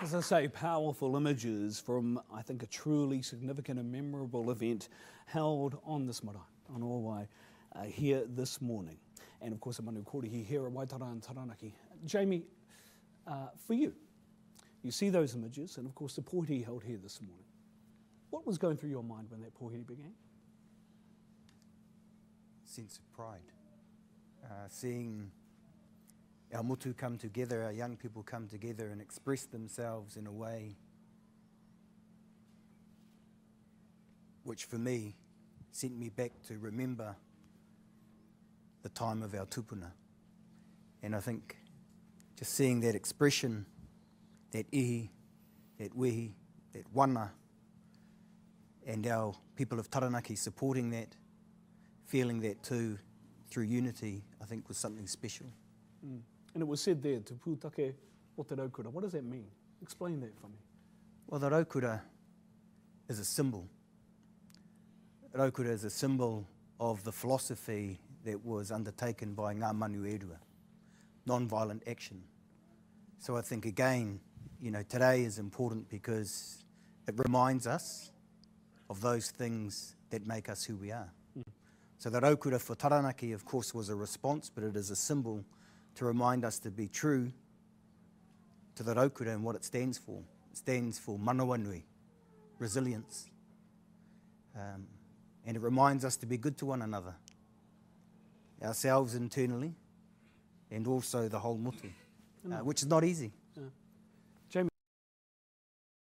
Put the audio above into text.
As I say, powerful images from, I think, a truly significant and memorable event held on this marae, on Manawanui, here this morning. And of course, a manu kōrihi here at Waitara and Taranaki. Jamie, for you, you see those images, and of course the pōhiri held here this morning. What was going through your mind when that pōhiri began? Sense of pride. Seeing our motu come together, our young people come together and express themselves in a way which for me sent me back to remember the time of our tupuna. And I think just seeing that expression, that ihi, that wehi, that wana, and our people of Taranaki supporting that, feeling that too through unity, I think was something special. Mm. And it was said there, te pūtake o te raukura. What does that mean? Explain that for me. Well, the raukura is a symbol. Raukura is a symbol of the philosophy that was undertaken by ngā manu e rua, non-violent action. So I think again, today is important because it reminds us of those things that make us who we are. Mm. So the raukura for Taranaki, of course, was a response, but it is a symbol to remind us to be true to the raukura and what it stands for. It stands for Manawanui, resilience. And it reminds us to be good to one another, ourselves internally, and also the whole motu, which is not easy.